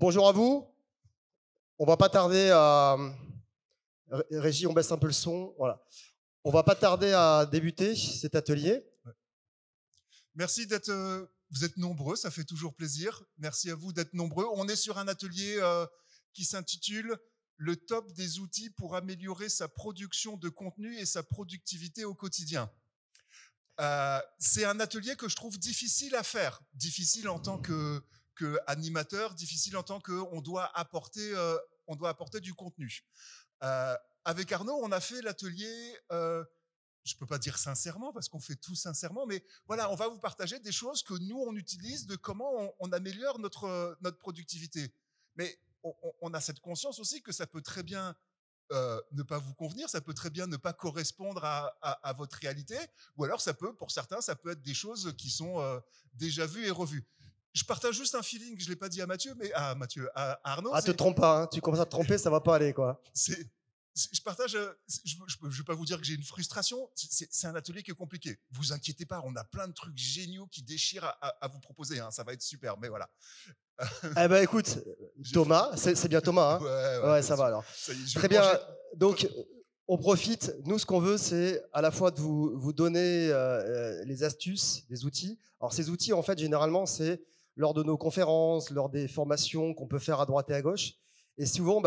Bonjour à vous. On va pas tarder à... Régie, on baisse un peu le son. Voilà. On va pas tarder à débuter cet atelier. Merci d'être... vous êtes nombreux, ça fait toujours plaisir. Merci à vous d'être nombreux. On est sur un atelier qui s'intitule « Le top des outils pour améliorer sa production de contenu et sa productivité au quotidien ». C'est un atelier que je trouve difficile à faire, difficile en tant qu'animateur, difficile en tant qu'on doit apporter du contenu. Avec Arnaud, on a fait l'atelier, je peux pas dire sincèrement parce qu'on fait tout sincèrement, mais voilà, on va vous partager des choses que nous on utilise, de comment on améliore notre productivité. Mais on a cette conscience aussi que ça peut très bien ne pas vous convenir, ça peut très bien ne pas correspondre à votre réalité, ou alors ça peut, pour certains, ça peut être des choses qui sont déjà vues et revues. Je partage juste un feeling, je l'ai pas dit à Mathieu, mais à Arnaud. Ah, te trompe pas, hein. Tu commences à te tromper, ça va pas aller, quoi. Je partage, je vais pas vous dire que j'ai une frustration, c'est un atelier qui est compliqué. Vous inquiétez pas, on a plein de trucs géniaux qui déchirent à vous proposer, hein, ça va être super, mais voilà. Eh ben écoute, Thomas, c'est bien Thomas, hein. Ouais, ça va alors. Très bien, donc on profite. Nous, ce qu'on veut, c'est à la fois de vous donner les astuces, les outils. Alors ces outils, en fait, généralement, c'est lors de nos conférences, lors des formations qu'on peut faire à droite et à gauche. Et souvent,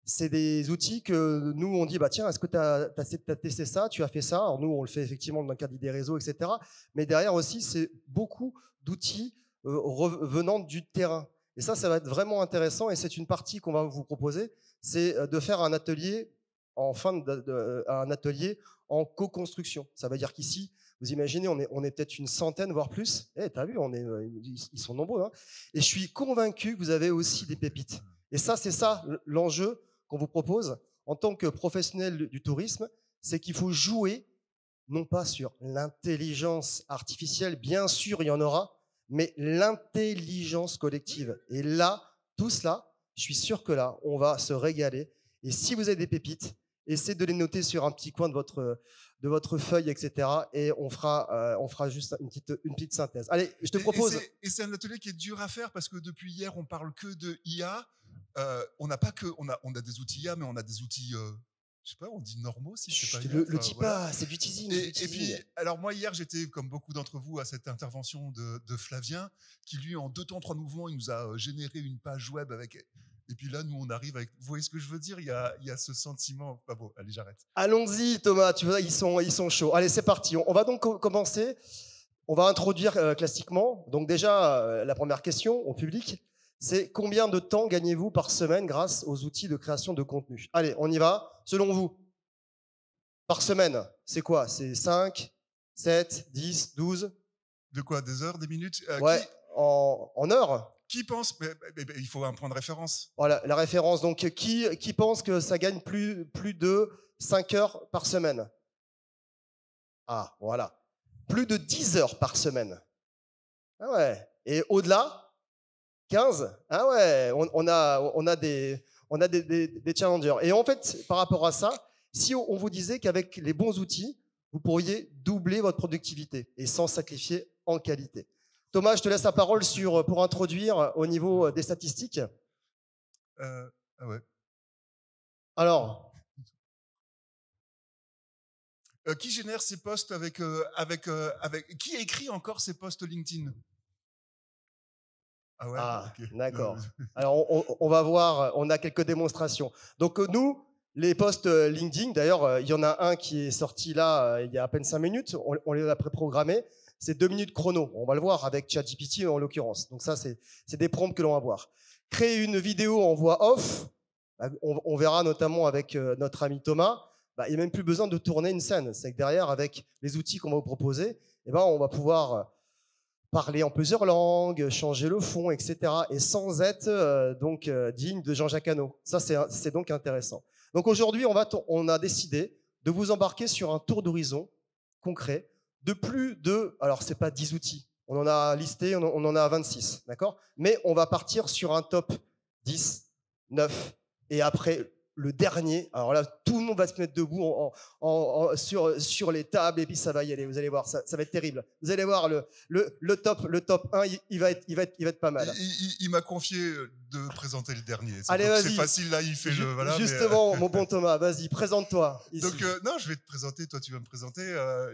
c'est des outils que nous, on dit, tiens, est-ce que tu as testé ça, tu as fait ça? Alors nous, on le fait effectivement dans le cadre des réseaux, etc. Mais derrière aussi, c'est beaucoup d'outils venant du terrain. Et ça va être vraiment intéressant. Et c'est une partie qu'on va vous proposer, c'est de faire un atelier un atelier en co-construction. Ça veut dire qu'ici, vous imaginez, on est peut-être une centaine, voire plus. T'as vu, ils sont nombreux. Hein. Et je suis convaincu que vous avez aussi des pépites. Et ça, c'est ça l'enjeu qu'on vous propose en tant que professionnel du tourisme, c'est qu'il faut jouer non pas sur l'intelligence artificielle, bien sûr, il y en aura, mais l'intelligence collective. Et là, tout cela, je suis sûr que là, on va se régaler. Et si vous avez des pépites, essayez de les noter sur un petit coin de votre feuille, etc. Et on fera juste une petite synthèse. Allez, je te propose... Et c'est un atelier qui est dur à faire parce que depuis hier, on parle que de IA. On n'a pas que... On a des outils IA, mais on a des outils... je sais pas, on dit normaux si je sais pas. Le dis pas, c'est du teasing. Et puis, alors moi hier, j'étais comme beaucoup d'entre vous à cette intervention de Flavien, qui lui, en 2 temps 3 mouvements, il nous a généré une page web avec... Et puis là, nous, on arrive avec... Vous voyez ce que je veux dire? Il y a ce sentiment... Pas bon, allez, j'arrête. Allons-y, Thomas, tu vois, ils sont chauds. Allez, c'est parti. On va donc commencer. On va introduire classiquement. Donc déjà, la première question au public, c'est combien de temps gagnez-vous par semaine grâce aux outils de création de contenu? Allez, on y va. Selon vous, par semaine, c'est quoi? C'est 5, 7, 10, 12? De quoi? Des heures, des minutes? Ouais, en heures. Qui pense? Mais il faut un point de référence. Voilà, la référence. Donc, qui pense que ça gagne plus de 5 heures par semaine? Ah, voilà. Plus de 10 heures par semaine. Ah ouais. Et au-delà, 15? Ah ouais, on a des challengers. Et en fait, par rapport à ça, si on vous disait qu'avec les bons outils, vous pourriez doubler votre productivité et sans sacrifier en qualité. Thomas, je te laisse la parole pour introduire au niveau des statistiques. Ah ouais. Alors, qui génère ces posts avec qui écrit encore ces posts LinkedIn? Ah ouais. Okay. D'accord. Alors on va voir, on a quelques démonstrations. Donc nous, les posts LinkedIn, d'ailleurs, il y en a un qui est sorti là il y a à peine 5 minutes. On les a préprogrammés. C'est 2 minutes chrono. On va le voir avec ChatGPT en l'occurrence. Donc ça, c'est des prompts que l'on va voir. Créer une vidéo en voix off. On verra notamment avec notre ami Thomas. Il n'y a même plus besoin de tourner une scène. C'est que derrière, avec les outils qu'on va vous proposer, on va pouvoir parler en plusieurs langues, changer le fond, etc. Et sans être digne de Jean-Jacques Hano. Ça, c'est donc intéressant. Donc aujourd'hui, on a décidé de vous embarquer sur un tour d'horizon concret de plus de... Alors, ce n'est pas 10 outils. On en a listé, on en a 26, d'accord? Mais on va partir sur un top 10, 9, et après, le dernier. Alors là, tout le monde va se mettre debout sur les tables et puis ça va y aller. Vous allez voir, ça va être terrible. Vous allez voir le top 1, il va être pas mal. Il m'a confié de présenter le dernier. Allez, vas-y. C'est facile, là, il fait le... Voilà, justement, mon bon Thomas, vas-y, présente-toi. Ici. Donc, non, je vais te présenter, toi tu vas me présenter.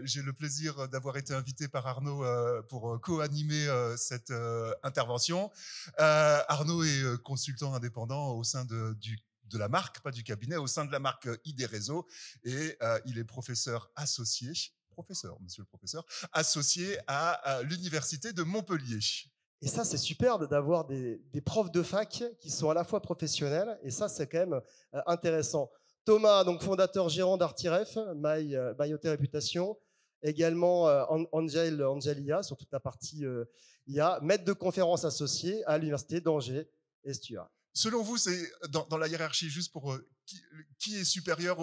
J'ai le plaisir d'avoir été invité par Arnaud pour co-animer cette intervention. Arnaud est consultant indépendant au sein de la marque, pas du cabinet, au sein de la marque ID Réseau, et il est professeur associé, monsieur le professeur, associé à l'université de Montpellier. Et ça, c'est superbe d'avoir des profs de fac qui sont à la fois professionnels, et ça, c'est quand même intéressant. Thomas, donc fondateur gérant d'Artiref, My Hotel Réputation, également Angelia sur toute la partie IA, maître de conférence associé à l'université d'Angers, Estua. Selon vous, c'est dans la hiérarchie, juste pour qui est supérieur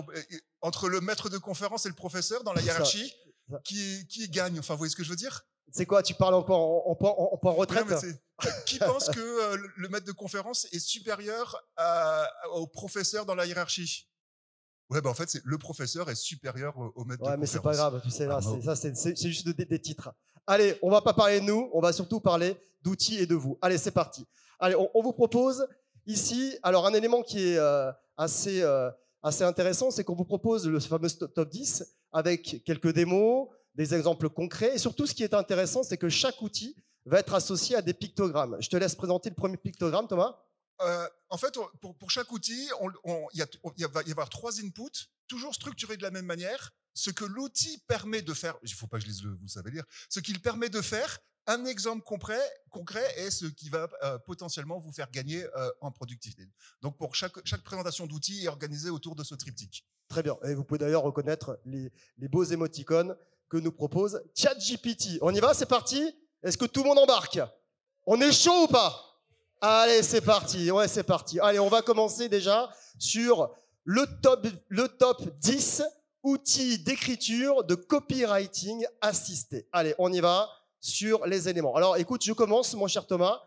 entre le maître de conférence et le professeur dans la hiérarchie, qui gagne? Enfin, vous voyez ce que je veux dire? C'est quoi? Tu parles en retraite? Qui pense que le maître de conférence est supérieur au professeur dans la hiérarchie? Ouais, en fait, le professeur est supérieur au maître de conférence. Ouais, mais c'est pas grave, tu sais, là, c'est juste des titres. Allez, on va pas parler de nous, on va surtout parler d'outils et de vous. Allez, c'est parti. Allez, on vous propose ici, alors un élément qui est assez intéressant, c'est qu'on vous propose le fameux top 10 avec quelques démos, des exemples concrets, et surtout ce qui est intéressant, c'est que chaque outil va être associé à des pictogrammes. Je te laisse présenter le premier pictogramme, Thomas. En fait, pour chaque outil, il va y avoir 3 inputs, toujours structurés de la même manière. Ce que l'outil permet de faire, il ne faut pas que je lise vous savez lire, ce qu'il permet de faire, un exemple concret est ce qui va potentiellement vous faire gagner en productivité. Donc, pour chaque présentation d'outils est organisée autour de ce triptyque. Très bien. Et vous pouvez d'ailleurs reconnaître les beaux émoticônes que nous propose ChatGPT. On y va, c'est parti? Est-ce que tout le monde embarque? On est chaud ou pas? Allez, c'est parti. Ouais, c'est parti. Allez, on va commencer déjà sur le top 10 outils d'écriture de copywriting assisté. Allez, on y va sur les éléments. Alors, écoute, je commence, mon cher Thomas.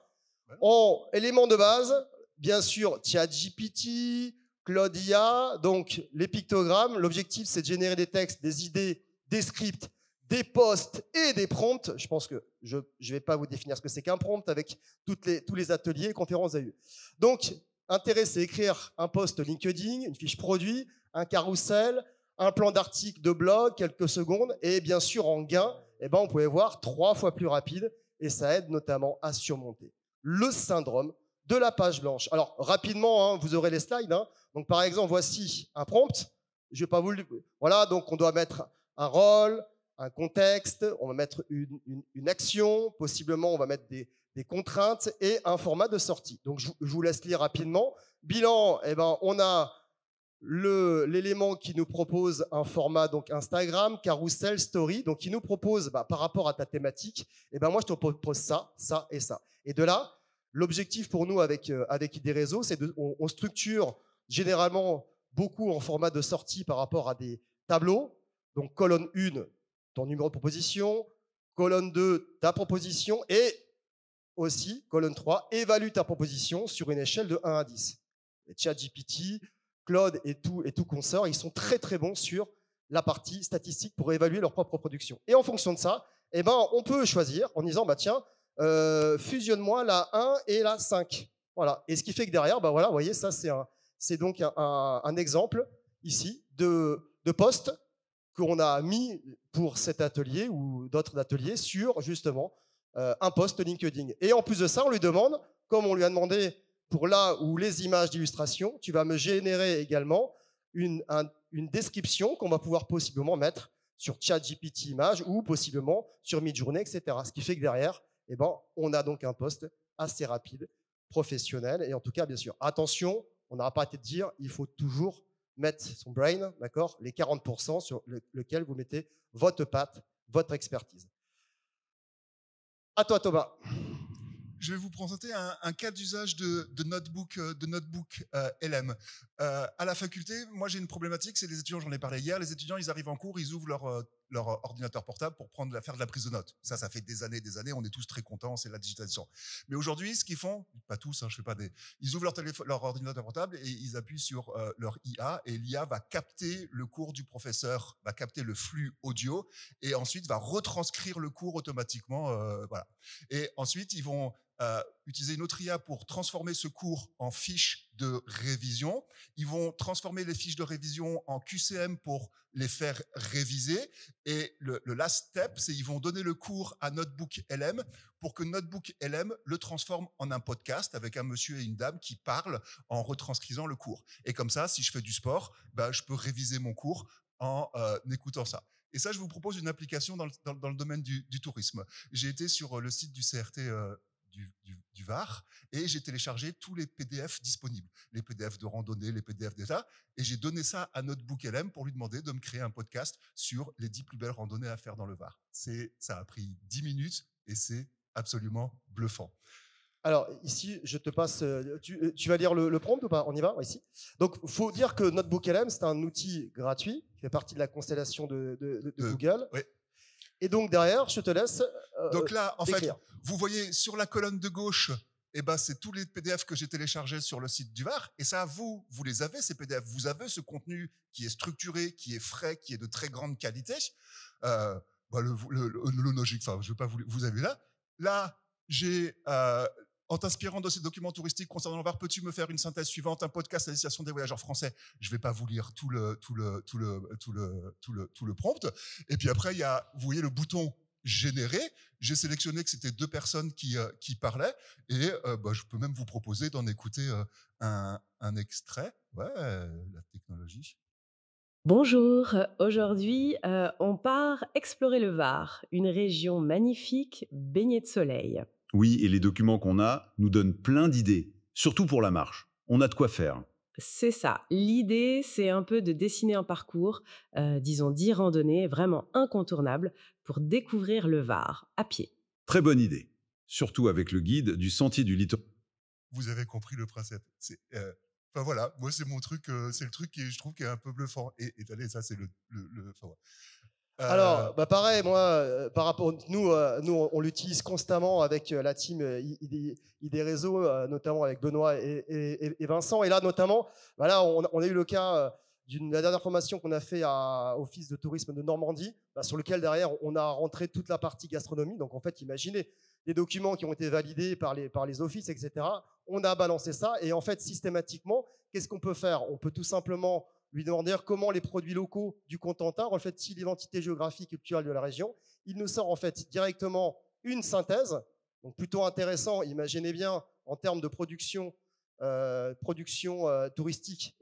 En éléments de base, bien sûr, ChatGPT, Claude IA, donc les pictogrammes. L'objectif, c'est de générer des textes, des idées, des scripts, des posts et des prompts. Je pense que je ne vais pas vous définir ce que c'est qu'un prompt avec tous les ateliers et conférences à eu. Donc, intérêt, c'est écrire un post LinkedIn, une fiche produit, un carrousel, un plan d'article de blog, quelques secondes, et bien sûr, en gain, on pouvait voir 3 fois plus rapide, et ça aide notamment à surmonter le syndrome de la page blanche. Alors, rapidement, vous aurez les slides. Donc, par exemple, voici un prompt. Je ne vais pas vous le... Voilà, donc on doit mettre un rôle, un contexte, on va mettre une action, possiblement on va mettre des contraintes et un format de sortie. Donc je vous laisse lire rapidement. Bilan, on a l'élément qui nous propose un format donc Instagram, carousel, story, donc qui nous propose par rapport à ta thématique, moi je te propose ça, ça et ça. Et de là, l'objectif pour nous avec ID Réseau, c'est on structure généralement beaucoup en format de sortie par rapport à des tableaux. Donc, colonne 1, ton numéro de proposition. Colonne 2, ta proposition. Et aussi, colonne 3, évalue ta proposition sur une échelle de 1 à 10. Et ChatGPT, Claude et tout consort, ils sont très, très bons sur la partie statistique pour évaluer leur propre production. Et en fonction de ça, on peut choisir en disant, tiens, fusionne-moi la 1 et la 5. Voilà. Et ce qui fait que derrière, voilà, vous voyez, ça, c'est donc un exemple ici de poste qu'on a mis pour cet atelier ou d'autres ateliers sur justement un post LinkedIn. Et en plus de ça, on lui demande, comme on lui a demandé pour là où les images d'illustration, tu vas me générer également une description qu'on va pouvoir possiblement mettre sur ChatGPT Images ou possiblement sur Midjourney, etc. Ce qui fait que derrière, on a donc un post assez rapide, professionnel. Et en tout cas, bien sûr, attention, on n'aura pas arrêté de dire, il faut toujours mettre son brain, d'accord, les 40% sur lequel vous mettez votre patte, votre expertise. À toi, Thomas. je vais vous présenter un cas d'usage de notebook LM. À la faculté, moi j'ai une problématique, c'est les étudiants, j'en ai parlé hier, les étudiants ils arrivent en cours, ils ouvrent leur ordinateur portable pour faire de la prise de notes. Ça fait des années, on est tous très contents, c'est la digitalisation. Mais aujourd'hui, ce qu'ils font, pas tous, je fais pas ils ouvrent leur ordinateur portable et ils appuient sur leur IA et l'IA va capter le cours du professeur, va capter le flux audio et ensuite va retranscrire le cours automatiquement. Voilà. Et ensuite, ils vont utiliser une autre IA pour transformer ce cours en fiches de révision. Ils vont transformer les fiches de révision en QCM pour les faire réviser. Et le last step, c'est ils vont donner le cours à Notebook LM pour que Notebook LM le transforme en un podcast avec un monsieur et une dame qui parlent en retranscrivant le cours. Et comme ça, si je fais du sport, je peux réviser mon cours en écoutant ça. Et ça, je vous propose une application dans le domaine du tourisme. J'ai été sur le site du CRT du Var et j'ai téléchargé tous les PDF disponibles, les PDF de randonnée, les PDF d'état, et j'ai donné ça à Notebook LM pour lui demander de me créer un podcast sur les 10 plus belles randonnées à faire dans le Var. Ça a pris 10 minutes et c'est absolument bluffant. Alors ici, je te passe, tu vas lire le prompt ou pas? On y va ici. Donc, il faut dire que Notebook LM, c'est un outil gratuit qui fait partie de la constellation de Google. Oui. Et donc derrière, je te laisse donc là, en décrire. fait, vous voyez sur la colonne de gauche, c'est tous les PDF que j'ai téléchargés sur le site du Var. Et ça, vous les avez, ces PDF. Vous avez ce contenu qui est structuré, qui est frais, qui est de très grande qualité. Le logique, enfin, je veux pas vous avez là. Là, j'ai... en t'inspirant de ces documents touristiques concernant le Var, peux-tu me faire une synthèse suivante, un podcast à destination des voyageurs français? Je vais pas vous lire tout le prompt. Et puis après, vous voyez le bouton générer. J'ai sélectionné que c'était 2 personnes qui parlaient et je peux même vous proposer d'en écouter un extrait. Ouais, la technologie. Bonjour, aujourd'hui on part explorer le Var, une région magnifique baignée de soleil. Oui, et les documents qu'on a nous donnent plein d'idées, surtout pour la marche. On a de quoi faire. C'est ça, l'idée c'est un peu de dessiner un parcours, disons 10 randonnées vraiment incontournables pour découvrir le Var à pied. Très bonne idée, surtout avec le guide du Sentier du Littoral. Vous avez compris le principe. Enfin voilà, moi c'est mon truc, c'est le truc qui je trouve qui est un peu bluffant. Et allez, ça c'est Alors, pareil, moi, par rapport nous, on l'utilise constamment avec la team ID Réseau, notamment avec Benoît et Vincent. Et là, notamment, on a eu le cas de la dernière formation qu'on a fait à Office de tourisme de Normandie, sur lequel derrière on a rentré toute la partie gastronomie. Donc en fait, imaginez les documents qui ont été validés par les offices, etc. On a balancé ça et en fait, systématiquement, qu'est-ce qu'on peut faire? On peut tout simplement lui demander comment les produits locaux du Cotentin reflètent-ils l'identité géographique et culturelle de la région. Il nous sort en fait directement une synthèse, donc plutôt intéressant. Imaginez bien, en termes de production touristique,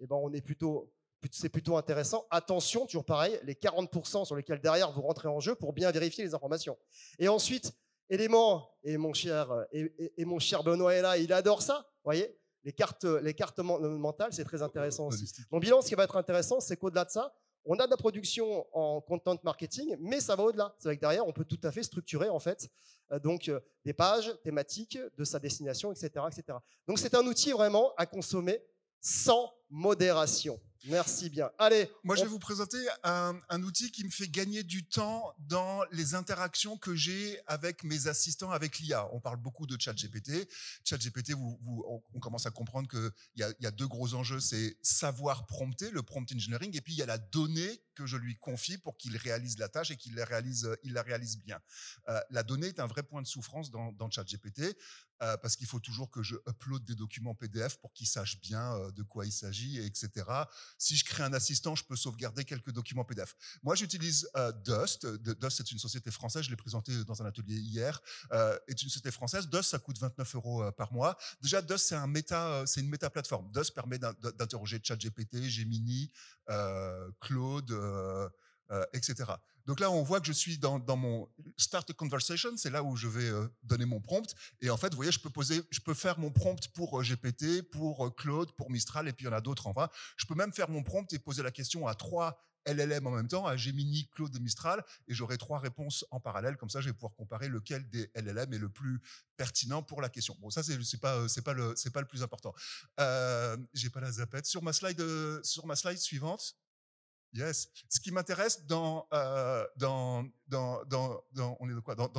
c'est plutôt intéressant. Attention, toujours pareil, les 40% sur lesquels derrière vous rentrez en jeu pour bien vérifier les informations. Et ensuite, élément, et mon cher Benoît est là, il adore ça, vous voyez. Les cartes mentales, c'est très intéressant aussi. Mon bilan, ce qui va être intéressant, c'est qu'au-delà de ça, on a de la production en content marketing, mais ça va au-delà. C'est vrai que derrière, on peut tout à fait structurer en fait, des pages thématiques de sa destination, etc., etc. Donc c'est un outil vraiment à consommer sans modération. Merci bien. Allez. Moi, je vais vous présenter un outil qui me fait gagner du temps dans les interactions que j'ai avec mes assistants, avec l'IA. On parle beaucoup de ChatGPT. ChatGPT, on commence à comprendre qu'il y a 2 gros enjeux. C'est savoir prompter, le prompt engineering, et puis il y a la donnée que je lui confie pour qu'il réalise la tâche et qu'il la réalise bien. La donnée est un vrai point de souffrance dans ChatGPT. Parce qu'il faut toujours que je upload des documents PDF pour qu'ils sachent bien de quoi il s'agit, etc. Si je crée un assistant, je peux sauvegarder quelques documents PDF. Moi, j'utilise Dust. Dust, c'est une société française. Je l'ai présenté dans un atelier hier. C'est une société française. Dust, ça coûte 29 € par mois. Déjà, Dust, c'est une méta-plateforme. Dust permet d'interroger ChatGPT, Gemini, Claude, etc. Donc là, on voit que je suis dans mon Start a Conversation, c'est là où je vais donner mon prompt. Et en fait, vous voyez, je peux faire mon prompt pour GPT, pour Claude, pour Mistral, et puis il y en a d'autres en vrai. Je peux même faire mon prompt et poser la question à 3 LLM en même temps, à Gemini, Claude et Mistral, et j'aurai 3 réponses en parallèle. Comme ça, je vais pouvoir comparer lequel des LLM est le plus pertinent pour la question. Bon, ça, c'est pas le plus important. J'ai pas la zapette. Sur ma slide suivante, yes. Ce qui m'intéresse dans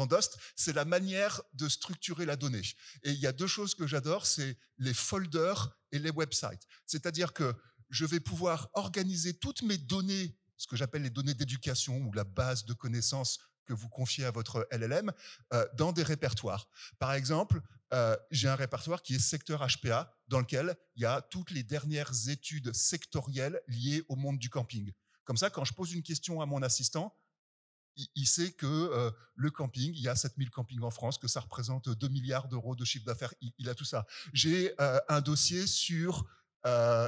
Dust, c'est la manière de structurer la donnée. Et il y a 2 choses que j'adore, c'est les folders et les websites. C'est-à-dire que je vais pouvoir organiser toutes mes données, ce que j'appelle les données d'éducation ou la base de connaissances que vous confiez à votre LLM, dans des répertoires. Par exemple, j'ai un répertoire qui est secteur HPA, dans lequel il y a toutes les dernières études sectorielles liées au monde du camping. Comme ça, quand je pose une question à mon assistant, il sait que le camping, il y a 7000 campings en France, que ça représente 2 milliards d'euros de chiffre d'affaires. Il a tout ça. J'ai un dossier sur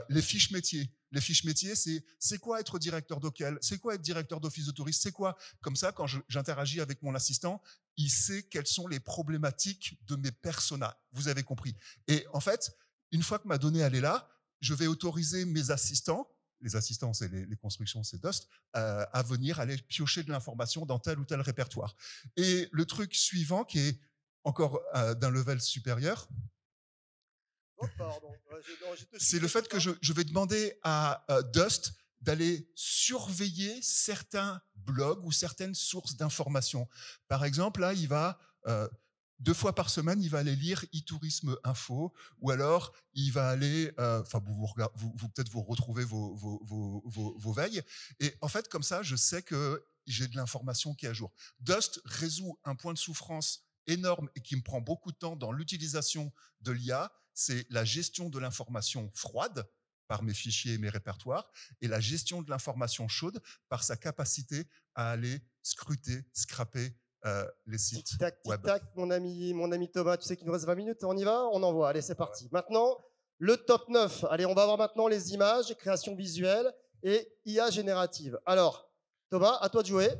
les fiches métiers. Les fiches métiers, c'est quoi être directeur d'hôtel, c'est quoi être directeur d'office de tourisme, c'est quoi. Comme ça, quand j'interagis avec mon assistant, il sait quelles sont les problématiques de mes personas. Vous avez compris. Et en fait, une fois que ma donnée elle est là, je vais autoriser mes assistants, les assistants, c'est les constructions, c'est Dust, à venir aller piocher de l'information dans tel ou tel répertoire. Et le truc suivant, qui est encore d'un level supérieur, c'est le fait que je vais demander à Dust d'aller surveiller certains blogs ou certaines sources d'informations. Par exemple, là, il va 2 fois par semaine, il va aller lire e-tourisme info, ou alors il va aller, peut-être vous retrouvez vos veilles. Et en fait, comme ça, je sais que j'ai de l'information qui est à jour. Dust résout un point de souffrance énorme et qui me prend beaucoup de temps dans l'utilisation de l'IA, c'est la gestion de l'information froide par mes fichiers et mes répertoires, et la gestion de l'information chaude par sa capacité à aller scruter, scraper les sites web. Tic-tac, mon ami Thomas, tu sais qu'il nous reste 20 minutes, on y va? On envoie, allez, c'est parti. Maintenant, le top 9. Allez, on va voir maintenant les images, création visuelle et IA générative. Alors, Thomas, à toi de jouer.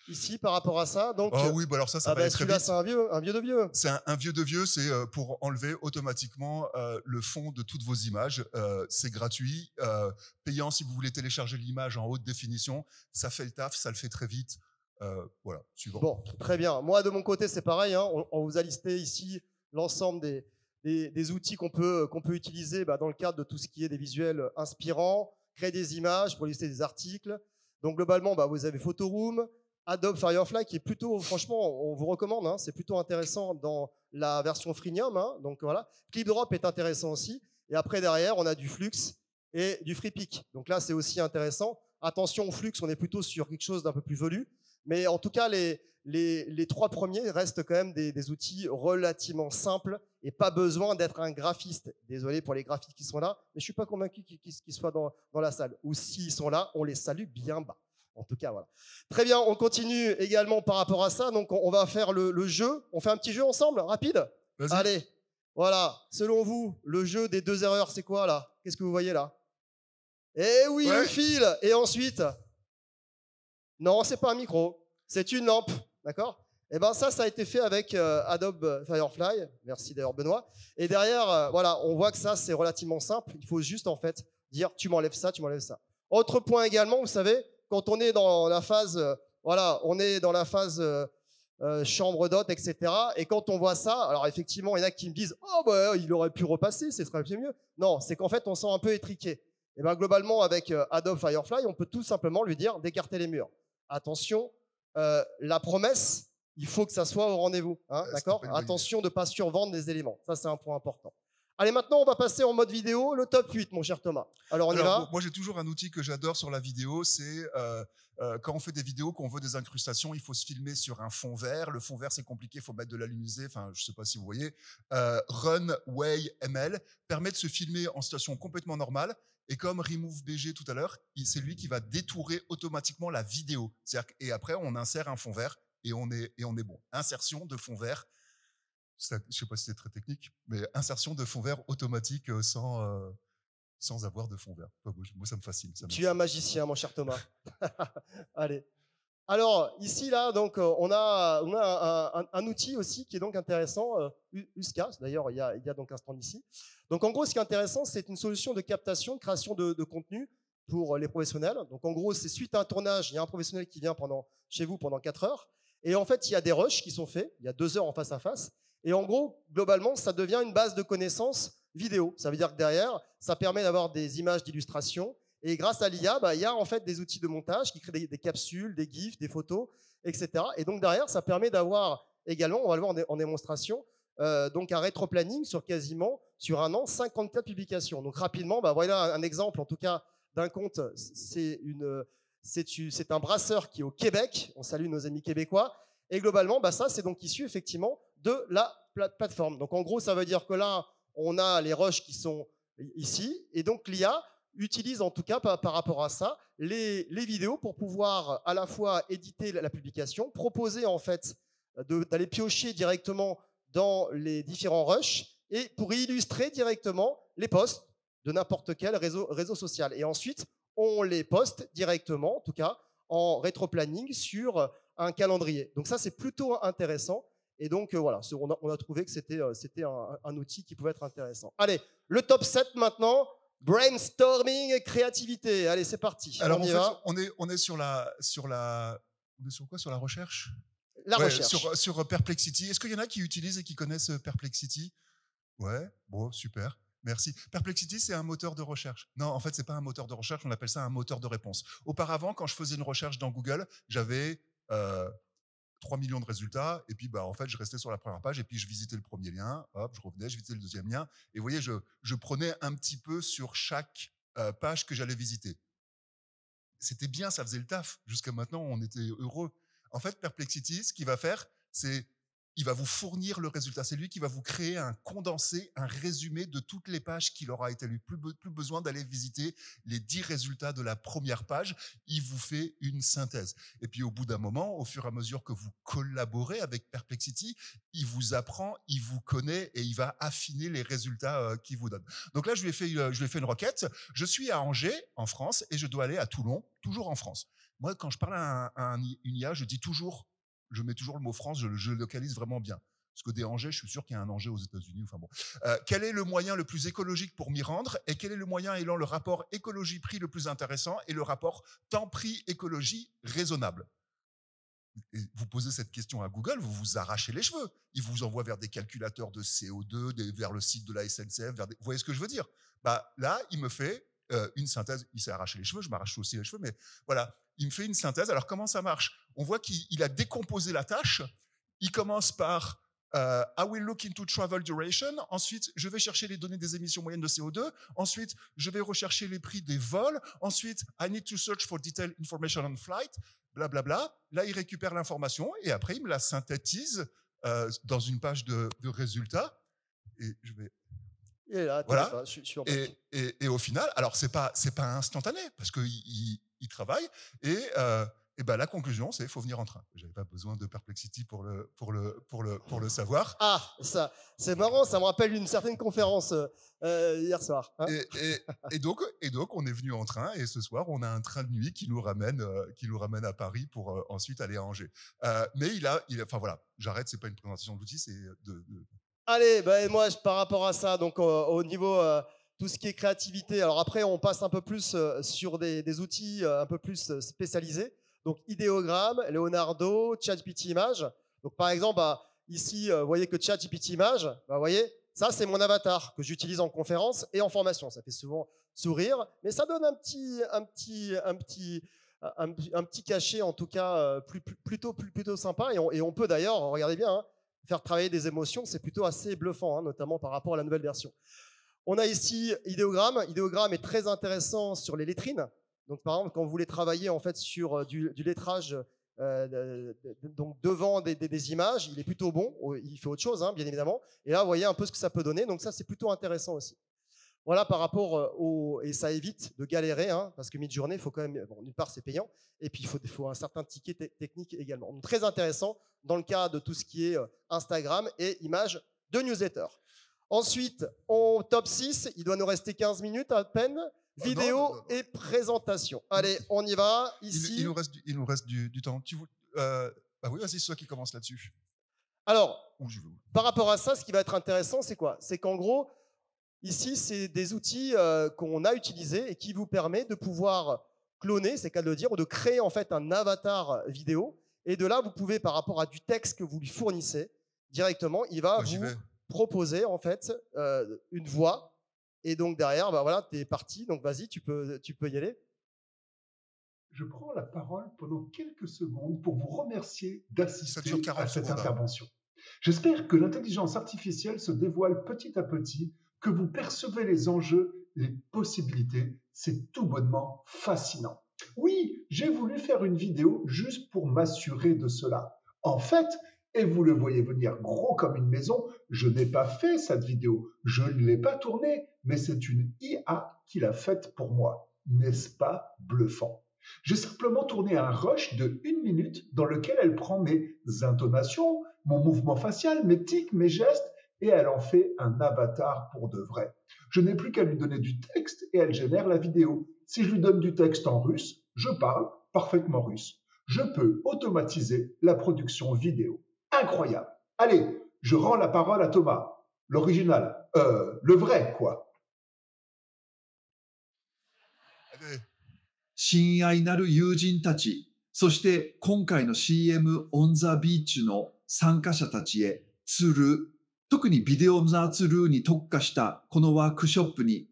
Ici, par rapport à ça. Donc, oui, bah alors ça va être très vite. C'est un vieux de vieux. C'est un vieux de vieux, c'est pour enlever automatiquement le fond de toutes vos images. C'est gratuit, payant si vous voulez télécharger l'image en haute définition. Ça fait le taf, ça le fait très vite. Voilà, suivant. Bon, très bien. Moi, de mon côté, c'est pareil. Hein. On vous a listé ici l'ensemble des outils qu'on peut utiliser dans le cadre de tout ce qui est des visuels inspirants, créer des images pour lister des articles. Donc, globalement, vous avez Photoroom, Adobe Firefly qui est plutôt, franchement, on vous recommande, hein, c'est plutôt intéressant dans la version freemium. Hein, donc voilà, ClipDrop est intéressant aussi. Et après derrière, on a du Flux et du FreePic. Donc là, c'est aussi intéressant. Attention au Flux, on est plutôt sur quelque chose d'un peu plus velu. Mais en tout cas, les 3 premiers restent quand même des outils relativement simples et pas besoin d'être un graphiste. Désolé pour les graphistes qui sont là, mais je suis pas convaincu qu'ils soient dans la salle. Ou s'ils sont là, on les salue bien bas. En tout cas, voilà. Très bien, on continue également par rapport à ça. Donc, on va faire le jeu. On fait un petit jeu ensemble, rapide? Allez, voilà. Selon vous, le jeu des 2 erreurs, c'est quoi, là? Qu'est-ce que vous voyez, là? Eh oui, le fil. Et ensuite? Non, c'est pas un micro. C'est une lampe. D'accord? Eh bien, ça a été fait avec Adobe Firefly. Merci d'ailleurs, Benoît. Et derrière, voilà, on voit que ça, c'est relativement simple. Il faut juste, en fait, dire, tu m'enlèves ça, tu m'enlèves ça. Autre point également, vous savez, quand on est dans la phase, chambre d'hôte, etc. Et quand on voit ça, alors effectivement, il y en a qui me disent, oh il aurait pu repasser, ce serait mieux. Non, c'est qu'en fait, on sent un peu étriqué. Et bien globalement, avec Adobe Firefly, on peut tout simplement lui dire d'écarter les murs. Attention, la promesse, il faut que ça soit au rendez-vous, hein, d'accord? Attention de ne pas survendre des éléments. Ça, c'est un point important. Allez, maintenant, on va passer en mode vidéo, le top 8, mon cher Thomas. Alors, on y va. Moi, j'ai toujours un outil que j'adore sur la vidéo, c'est quand on fait des vidéos, qu'on veut des incrustations, il faut se filmer sur un fond vert. Le fond vert, c'est compliqué, il faut mettre de la luminosité, enfin, je ne sais pas si vous voyez. Runway ML permet de se filmer en situation complètement normale. Et comme Remove BG tout à l'heure, c'est lui qui va détourer automatiquement la vidéo. Et après, on insère un fond vert et on est bon. Insertion de fond vert. Je ne sais pas si c'est très technique, mais insertion de fond vert automatique sans avoir de fond vert. Enfin, moi, ça me fascine. Tu es un magicien, mon cher Thomas. Allez. Alors, ici, là, donc, on a un outil aussi qui est donc intéressant, USCA. D'ailleurs, il y a donc un stand ici. Donc, en gros, ce qui est intéressant, c'est une solution de captation, de création de contenu pour les professionnels. Donc en gros, c'est suite à un tournage, il y a un professionnel qui vient chez vous pendant 4 heures. Et en fait, il y a des rushs qui sont faits, il y a 2 heures en face à face. Et en gros, globalement, ça devient une base de connaissances vidéo. Ça veut dire que derrière, ça permet d'avoir des images d'illustration. Et grâce à l'IA, il y a en fait des outils de montage qui créent des capsules, des GIFs, des photos, etc. Et donc derrière, ça permet d'avoir également, on va le voir en démonstration, donc un rétro-planning sur un an, 54 publications. Donc rapidement, voilà un exemple en tout cas d'un compte. C'est un brasseur qui est au Québec. On salue nos amis québécois. Et globalement, ça c'est donc issu effectivement de la plateforme. Donc en gros, ça veut dire que là, on a les rushs qui sont ici. Et donc l'IA utilise en tout cas par rapport à ça les vidéos pour pouvoir à la fois éditer la publication, proposer en fait d'aller piocher directement dans les différents rushs et pour illustrer directement les posts de n'importe quel réseau social. Et ensuite, on les poste directement, en tout cas, en rétro-planning sur un calendrier. Donc ça, c'est plutôt intéressant. Et donc, voilà, on a trouvé que c'était un outil qui pouvait être intéressant. Allez, le top 7 maintenant. Brainstorming et créativité. Allez, c'est parti. Alors, on est sur la recherche. La recherche. Sur Perplexity. Est-ce qu'il y en a qui utilisent et qui connaissent Perplexity? Ouais, bon, super. Merci. Perplexity, c'est un moteur de recherche. Non, en fait, c'est pas un moteur de recherche, on appelle ça un moteur de réponse. Auparavant, quand je faisais une recherche dans Google, j'avais 3 millions de résultats, et puis en fait, je restais sur la première page, et puis je visitais le premier lien, hop, je revenais, je visitais le deuxième lien, et vous voyez, je prenais un petit peu sur chaque page que j'allais visiter. C'était bien, ça faisait le taf. Jusqu'à maintenant, on était heureux. En fait, Perplexity, ce qu'il va faire, c'est il va vous fournir le résultat. C'est lui qui va vous créer un condensé, un résumé de toutes les pages qu'il aura été lu. Plus besoin d'aller visiter les 10 résultats de la première page. Il vous fait une synthèse. Et puis, au bout d'un moment, au fur et à mesure que vous collaborez avec Perplexity, il vous apprend, il vous connaît et il va affiner les résultats qu'il vous donne. Donc là, je lui ai fait une requête. Je suis à Angers, en France, et je dois aller à Toulon, toujours en France. Moi, quand je parle à une IA, je mets toujours le mot France, je localise vraiment bien. Parce que des Angers, je suis sûr qu'il y a un Angers aux États-Unis. Enfin bon. Quel est le moyen le plus écologique pour m'y rendre? Et quel est le moyen ayant le rapport écologie-prix le plus intéressant et le rapport temps-prix-écologie raisonnable? Et vous posez cette question à Google, vous vous arrachez les cheveux. Il vous envoie vers des calculateurs de CO2, vers le site de la SNCF. Vous voyez ce que je veux dire? Là, il me fait une synthèse. Il s'est arraché les cheveux, je m'arrache aussi les cheveux, mais voilà. Il me fait une synthèse. Alors, comment ça marche? On voit qu'il a décomposé la tâche. Il commence par I will look into travel duration. Ensuite, je vais chercher les données des émissions moyennes de CO2. Ensuite, je vais rechercher les prix des vols. Ensuite, I need to search for detailed information on flight. Blablabla. Bla bla. Là, il récupère l'information et après, il me la synthétise dans une page de résultats. Et je vais... Et là, voilà. Je suis en bac. Et au final, alors c'est pas instantané parce qu'il travaille et la conclusion c'est faut venir en train. J'avais pas besoin de Perplexity pour le savoir. Ah, ça c'est marrant, ça me rappelle une certaine conférence hier soir. Hein, et donc on est venu en train et ce soir on a un train de nuit qui nous ramène à Paris pour ensuite aller à Angers. Mais enfin voilà, j'arrête, c'est pas une présentation d'outils, c'est de Allez, moi, par rapport à ça, donc au niveau tout ce qui est créativité, alors après, on passe un peu plus sur des outils un peu plus spécialisés. Donc, Idéogramme, Leonardo, ChatGPT Images. Donc, par exemple, ici, vous voyez que ChatGPT Images, vous voyez, ça, c'est mon avatar que j'utilise en conférence et en formation. Ça fait souvent sourire, mais ça donne un petit cachet, en tout cas, plutôt sympa. Et on peut d'ailleurs, regardez bien, hein, faire travailler des émotions, c'est plutôt assez bluffant, hein, notamment par rapport à la nouvelle version. On a ici Idéogramme. Idéogramme est très intéressant sur les lettrines. Donc, par exemple, quand vous voulez travailler en fait sur du lettrage donc devant des images, il est plutôt bon. Il fait autre chose, hein, bien évidemment. Et là, vous voyez un peu ce que ça peut donner. Donc ça, c'est plutôt intéressant aussi. Voilà par rapport et ça évite de galérer, hein, parce que Midjourney, il faut quand même, d'une part, c'est payant, et puis il faut un certain ticket technique également. Donc, très intéressant dans le cas de tout ce qui est Instagram et images de newsletter. Ensuite, on top 6, il doit nous rester 15 minutes à peine. Vidéo et présentation. Allez, on y va. Ici, il nous reste du temps. Oui, vas-y, c'est toi qui commence là-dessus. Alors, par rapport à ça, ce qui va être intéressant, c'est quoi? C'est qu'en gros, Ici, c'est des outils qu'on a utilisés et qui vous permettent de pouvoir cloner, c'est le cas de le dire, ou de créer en fait un avatar vidéo. Et de là, vous pouvez, par rapport à du texte que vous lui fournissez, directement, il va vous proposer en fait une voix. Et donc derrière, bah voilà, tu es parti. Donc vas-y, tu peux y aller. Je prends la parole pendant quelques secondes pour vous remercier d'assister à cette intervention. J'espère que l'intelligence artificielle se dévoile petit à petit, que vous percevez les enjeux, les possibilités. C'est tout bonnement fascinant. Oui, j'ai voulu faire une vidéo juste pour m'assurer de cela. En fait, et vous le voyez venir gros comme une maison, je n'ai pas fait cette vidéo, je ne l'ai pas tournée, mais c'est une IA qui l'a faite pour moi. N'est-ce pas bluffant? J'ai simplement tourné un rush de 1 minute dans lequel elle prend mes intonations, mon mouvement facial, mes tics, mes gestes, et elle en fait un avatar pour de vrai. Je n'ai plus qu'à lui donner du texte et elle génère la vidéo. Si je lui donne du texte en russe, je parle parfaitement russe. Je peux automatiser la production vidéo. Incroyable. Allez, je rends la parole à Thomas. L'original. Le vrai, quoi. 親愛なる友人たち、そして今回の CM on the beach の参加者たちへ、ツール、特にビデオザツールに特化したこのワークショップに。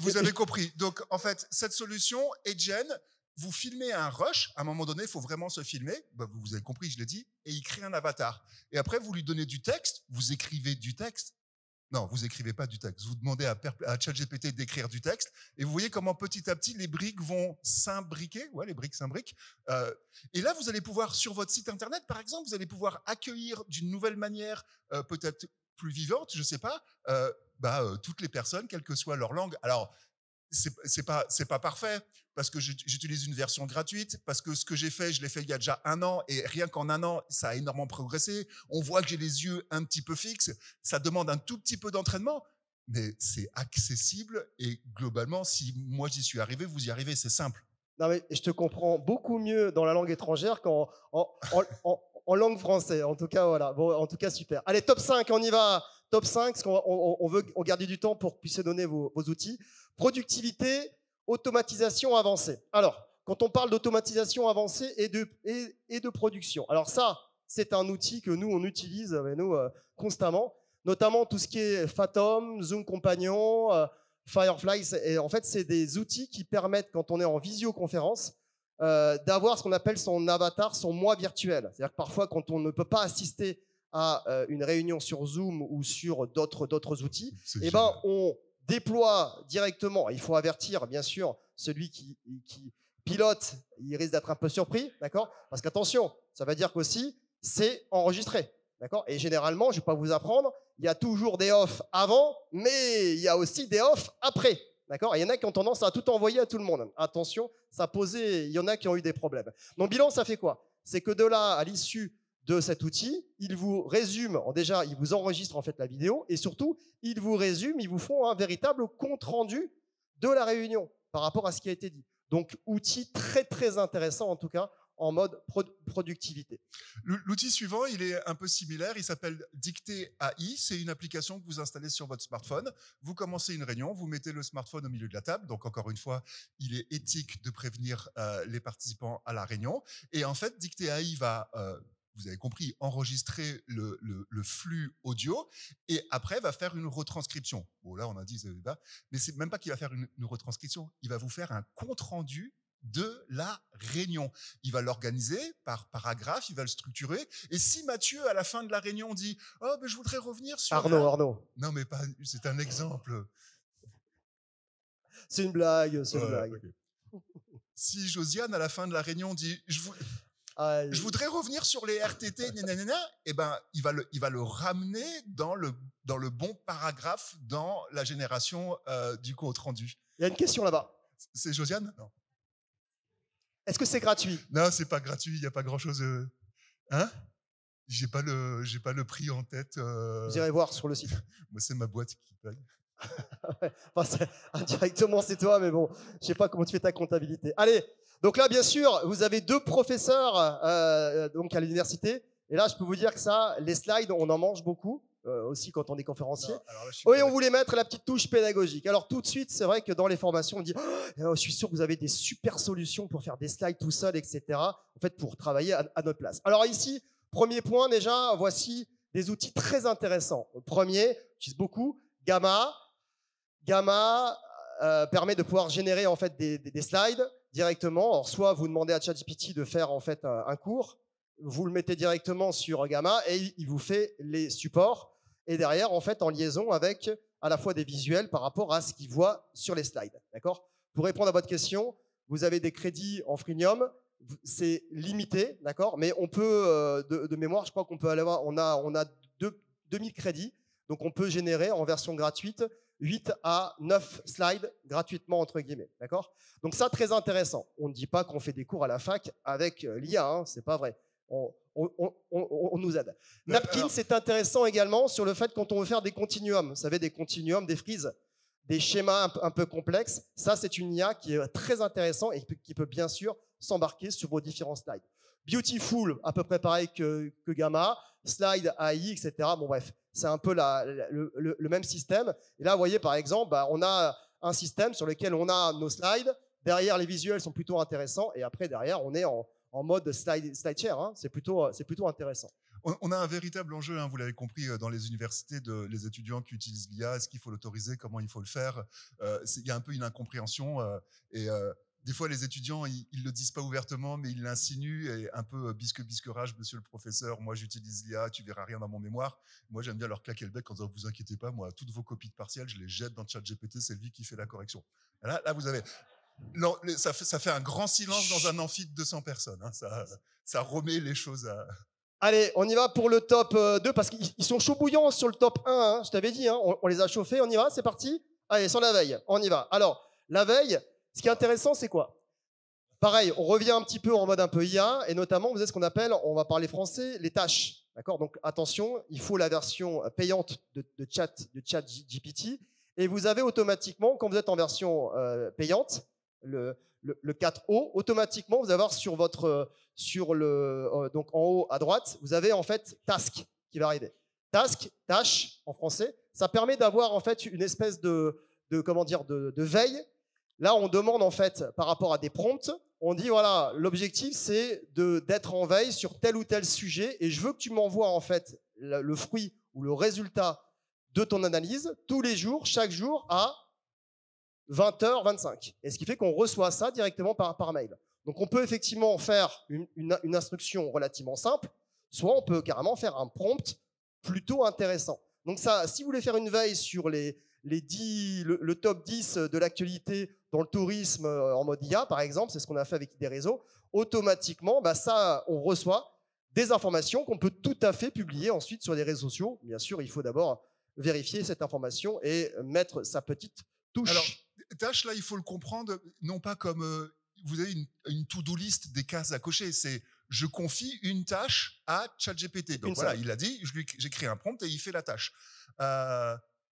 Vous avez compris. Donc, en fait, cette solution, Edgen, vous filmez un rush. À un moment donné, il faut vraiment se filmer. Bah, vous avez compris, je l'ai dit. Et il crée un avatar. Et après, vous lui donnez du texte. Vous écrivez du texte. Non, vous écrivez pas du texte. Vous demandez à ChatGPT d'écrire du texte. Et vous voyez comment petit à petit, les briques vont s'imbriquer. Ouais, les briques s'imbriquent. Et là, vous allez pouvoir, sur votre site Internet, par exemple, vous allez pouvoir accueillir d'une nouvelle manière, peut-être plus vivante, je sais pas, toutes les personnes, quelle que soit leur langue. Alors, c'est pas parfait parce que j'utilise une version gratuite, parce que ce que j'ai fait, je l'ai fait il y a déjà 1 an et rien qu'en 1 an, ça a énormément progressé. On voit que j'ai les yeux un petit peu fixes. Ça demande un tout petit peu d'entraînement, mais c'est accessible et globalement, si moi j'y suis arrivé, vous y arrivez, c'est simple. Non mais je te comprends beaucoup mieux dans la langue étrangère qu'en en langue française. En tout cas, voilà. Bon, en tout cas, super. Allez, top 5, on y va. Top 5, parce qu'on veut garder du temps pour que vous puissiez donner vos outils. Productivité, automatisation avancée. Alors, quand on parle d'automatisation avancée et de production, alors ça, c'est un outil que nous, on utilise constamment, notamment tout ce qui est Fathom, Zoom Compagnon, Firefly. Et en fait, c'est des outils qui permettent, quand on est en visioconférence, d'avoir ce qu'on appelle son avatar, son moi virtuel. C'est-à-dire que parfois, quand on ne peut pas assister à une réunion sur Zoom ou sur d'autres outils, eh ben, on déploie directement. Il faut avertir, bien sûr, celui qui pilote, il risque d'être un peu surpris, d'accord? Parce qu'attention, ça veut dire qu'aussi, c'est enregistré, d'accord? Et généralement, je ne vais pas vous apprendre, il y a toujours des off avant, mais il y a aussi des off après, d'accord? Et il y en a qui ont tendance à tout envoyer à tout le monde. Attention, ça posait, il y en a qui ont eu des problèmes. Donc, bilan, ça fait quoi? C'est que de là, à l'issue de cet outil, il vous résume, déjà, il vous enregistre en fait la vidéo et surtout, il vous résume, ils vous font un véritable compte-rendu de la réunion par rapport à ce qui a été dit. Donc, outil très, très intéressant en tout cas en mode productivité. L'outil suivant, il est un peu similaire, il s'appelle Dictée AI, c'est une application que vous installez sur votre smartphone, vous commencez une réunion, vous mettez le smartphone au milieu de la table, donc encore une fois, il est éthique de prévenir les participants à la réunion, et en fait, Dictée AI va... vous avez compris, enregistrer le flux audio et après va faire une retranscription. Bon, là, on a dit, mais c'est même pas qu'il va faire une retranscription, il va vous faire un compte-rendu de la réunion. Il va l'organiser par paragraphe, il va le structurer. Et si Mathieu, à la fin de la réunion, dit « Oh, ben, je voudrais revenir sur… » Arnaud. Non, mais pas, c'est un exemple. C'est une blague, c'est une blague. Okay. Si Josiane, à la fin de la réunion, dit « Je voudrais revenir sur les RTT, eh ben, il va le ramener dans le bon paragraphe dans la génération du compte rendu. Il y a une question là-bas. C'est Josiane? Non. Est-ce que c'est gratuit? Non, c'est pas gratuit. Il n'y a pas grand-chose. Hein? J'ai pas le prix en tête. Vous irez voir sur le site. Moi, c'est ma boîte qui paye. Enfin, indirectement, c'est toi, mais bon, je sais pas comment tu fais ta comptabilité. Allez. Donc là, bien sûr, vous avez 2 professeurs donc à l'université. Et là, je peux vous dire que ça, les slides, on en mange beaucoup. aussi quand on est conférencier. Oui, on voulait mettre la petite touche pédagogique. Alors tout de suite, c'est vrai que dans les formations, on dit je suis sûr que vous avez des super solutions pour faire des slides tout seul, etc. En fait, pour travailler à notre place. Alors ici, premier point déjà, voici des outils très intéressants. Premier, j'utilise beaucoup, Gamma. Gamma permet de pouvoir générer en fait des slides directement. Alors, soit vous demandez à ChatGPT de faire en fait un cours, vous le mettez directement sur Gamma et il vous fait les supports. Et derrière, en fait, en liaison avec à la fois des visuels par rapport à ce qu'il voit sur les slides. D'accord ? Pour répondre à votre question, vous avez des crédits en freemium, c'est limité, d'accord ? Mais on peut, de mémoire, je crois qu'on peut aller voir, on a 2000 crédits, donc on peut générer en version gratuite 8 à 9 slides gratuitement, entre guillemets, d'accord ? Donc ça, très intéressant. On ne dit pas qu'on fait des cours à la fac avec l'IA, hein, c'est pas vrai. On nous aide. Napkin, c'est intéressant également sur le fait quand on veut faire des continuums. Vous savez, des continuums, des frises, des schémas un peu complexes. Ça, c'est une IA qui est très intéressant et qui peut bien sûr s'embarquer sur vos différents slides. Beautiful, à peu près pareil que Gamma. Slide AI, etc. Bon, bref, c'est un peu le même système. Et là, vous voyez, par exemple, on a un système sur lequel on a nos slides. Derrière, les visuels sont plutôt intéressants. Et après, derrière, on est en mode SlideShare, hein. C'est plutôt intéressant. On a un véritable enjeu, hein, vous l'avez compris, dans les universités, les étudiants qui utilisent l'IA. Est-ce qu'il faut l'autoriser? Comment il faut le faire? Il y a un peu une incompréhension. Des fois, les étudiants, ils le disent pas ouvertement, mais ils l'insinuent, et un peu bisque-bisquerage, monsieur le professeur, moi j'utilise l'IA, tu verras rien dans mon mémoire. Moi, j'aime bien leur claquer le bec en disant, vous inquiétez pas, moi, toutes vos copies de partiels, je les jette dans ChatGPT, c'est lui qui fait la correction. Là, vous avez... Non, ça fait un grand silence dans un amphi de 200 personnes. Hein. Ça remet les choses à... Allez, on y va pour le top 2, parce qu'ils sont chauds bouillants sur le top 1, hein, je t'avais dit, hein, on les a chauffés, on y va, c'est parti. Allez, sur la veille, on y va. Alors, la veille, ce qui est intéressant, c'est quoi? Pareil, on revient un petit peu en mode un peu IA, et notamment, vous avez ce qu'on appelle, on va parler français, les tâches. D'accord? Donc, attention, il faut la version payante de ChatGPT, et vous avez automatiquement, quand vous êtes en version payante, le 4O, automatiquement, vous allez avoir donc en haut à droite, vous avez en fait task qui va arriver. Task, tâche en français, ça permet d'avoir en fait une espèce de veille. Là, on demande en fait par rapport à des prompts, on dit voilà, l'objectif c'est d'être en veille sur tel ou tel sujet et je veux que tu m'envoies en fait le fruit ou le résultat de ton analyse tous les jours, chaque jour à 20h25. Et ce qui fait qu'on reçoit ça directement par mail. Donc, on peut effectivement faire une instruction relativement simple, soit on peut carrément faire un prompt plutôt intéressant. Donc, ça, si vous voulez faire une veille sur le top 10 de l'actualité dans le tourisme en mode IA, par exemple, c'est ce qu'on a fait avec des réseaux, automatiquement, ça, on reçoit des informations qu'on peut tout à fait publier ensuite sur les réseaux sociaux. Bien sûr, il faut d'abord vérifier cette information et mettre sa petite touche. Alors, tâche, là, il faut le comprendre, non pas comme vous avez une to-do list des cases à cocher, c'est je confie une tâche à ChatGPT. Donc voilà, il a dit, j'écris un prompt et il fait la tâche.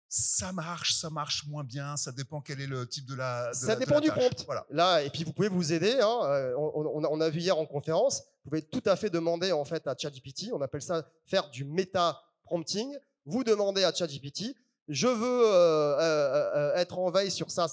Ça marche moins bien, ça dépend quel est le type de la Ça dépend du prompt. Voilà. Là, et puis vous pouvez vous aider. Hein, on a vu hier en conférence, vous pouvez tout à fait demander en fait à ChatGPT, on appelle ça faire du méta-prompting. Vous demandez à ChatGPT, je veux être en veille sur ça.